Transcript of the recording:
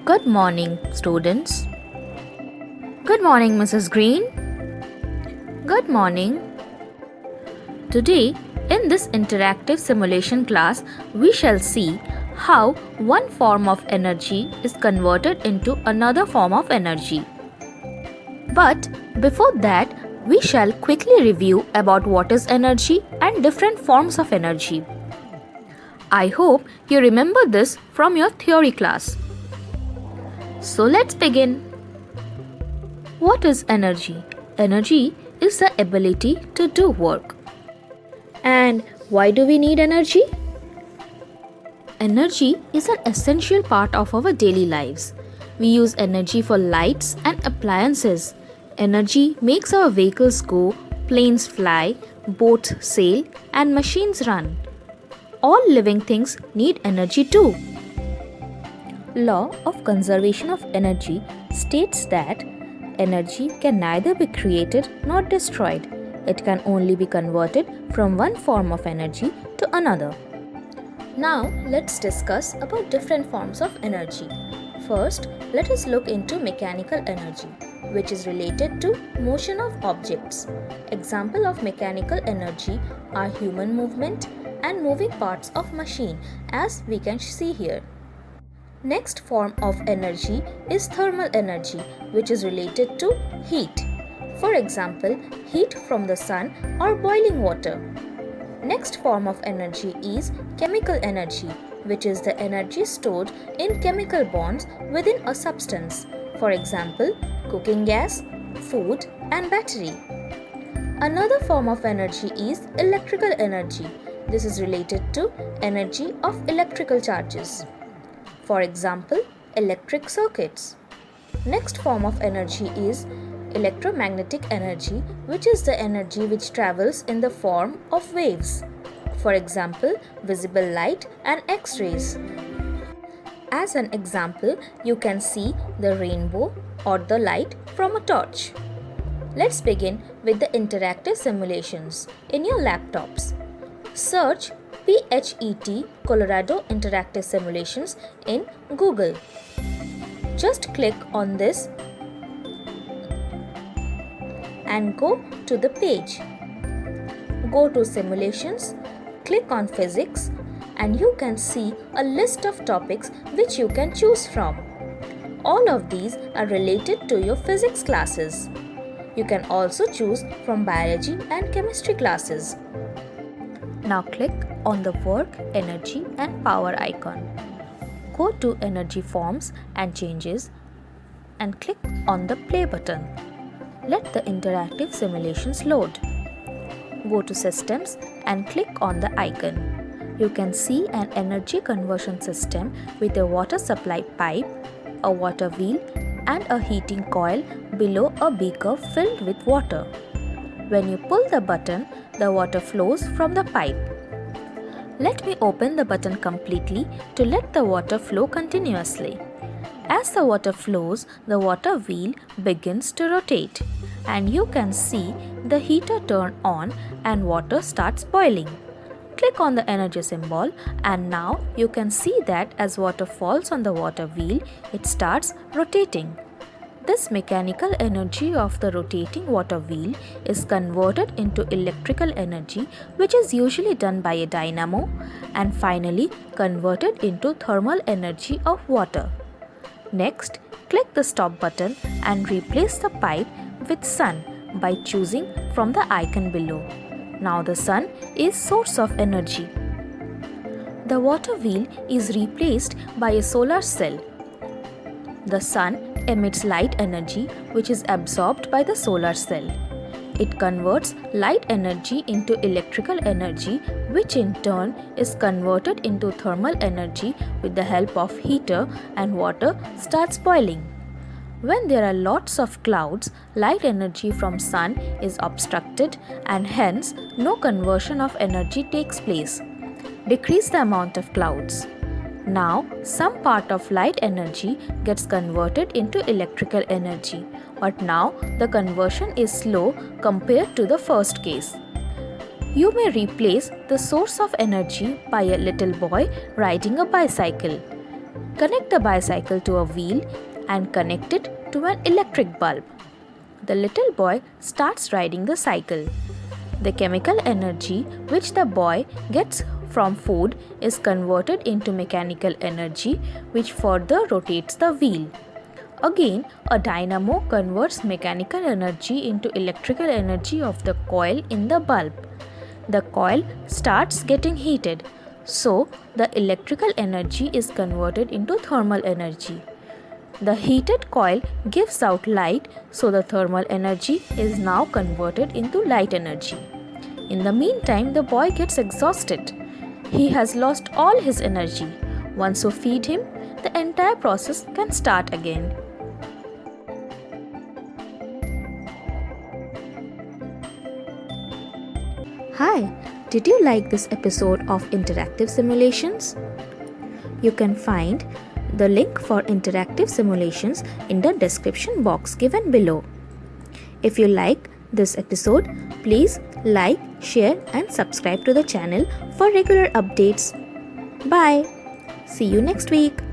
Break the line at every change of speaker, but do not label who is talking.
Good morning, students. Good morning, Mrs. Green. Good morning. Today, in this interactive simulation class, we shall see how one form of energy is converted into another form of energy. But before that, we shall quickly review about what is energy and different forms of energy. I hope you remember this from your theory class. So let's begin. What is energy? Energy is the ability to do work. And why do we need energy? Energy is an essential part of our daily lives. We use energy for lights and appliances. Energy makes our vehicles go, planes fly, boats sail, and machines run. All living things need energy too. Law of conservation of energy states that energy can neither be created nor destroyed. It can only be converted from one form of energy to another. Now let's discuss about different forms of energy. First, let us look into mechanical energy, which is related to motion of objects. Example of mechanical energy are human movement and moving parts of machine, as we can see here. Next form of energy is thermal energy, which is related to heat. For example, heat from the sun or boiling water. Next form of energy is chemical energy, which is the energy stored in chemical bonds within a substance. For example, cooking gas, food, and battery. Another form of energy is electrical energy. This is related to energy of electrical charges. For example, electric circuits. Next form of energy is electromagnetic energy, which is the energy which travels in the form of waves. For example, visible light and X-rays. As an example, you can see the rainbow or the light from a torch. Let's begin with the interactive simulations in your laptops. Search PHET Colorado Interactive Simulations in Google. Just click on this and go to the page. Go to Simulations, click on Physics, and you can see a list of topics which you can choose from. All of these are related to your physics classes. You can also choose from biology and chemistry classes. Now click on the work, energy and power icon. Go to energy forms and changes and click on the play button. Let the interactive simulations load. Go to systems and click on the icon. You can see an energy conversion system with a water supply pipe, a water wheel and a heating coil below a beaker filled with water. When you pull the button, the water flows from the pipe. Let me open the button completely to let the water flow continuously. As the water flows, the water wheel begins to rotate and you can see the heater turn on and water starts boiling. Click on the energy symbol and now you can see that as water falls on the water wheel, it starts rotating. This mechanical energy of the rotating water wheel is converted into electrical energy, which is usually done by a dynamo, and finally converted into thermal energy of water. Next, click the stop button and replace the pipe with sun by choosing from the icon below. Now the sun is source of energy. The water wheel is replaced by a solar cell. The sun emits light energy which is absorbed by the solar cell. It converts light energy into electrical energy, which in turn is converted into thermal energy with the help of heater, and water starts boiling. When there are lots of clouds, light energy from sun is obstructed and hence no conversion of energy takes place. Decrease the amount of clouds. Now, some part of light energy gets converted into electrical energy, but now the conversion is slow compared to the first case. You may replace the source of energy by a little boy riding a bicycle. Connect the bicycle to a wheel and connect it to an electric bulb. The little boy starts riding the cycle. The chemical energy which the boy gets from food is converted into mechanical energy which further rotates the wheel. Again, a dynamo converts mechanical energy into electrical energy of the coil in the bulb. The coil starts getting heated, so the electrical energy is converted into thermal energy. The heated coil gives out light, so the thermal energy is now converted into light energy. In the meantime, the boy gets exhausted. He has lost all his energy. Once you feed him, the entire process can start again. Hi, did you like this episode of Interactive Simulations? You can find the link for interactive simulations in the description box given below. If you like this episode, please like, share and subscribe to the channel for regular updates. Bye. See you next week.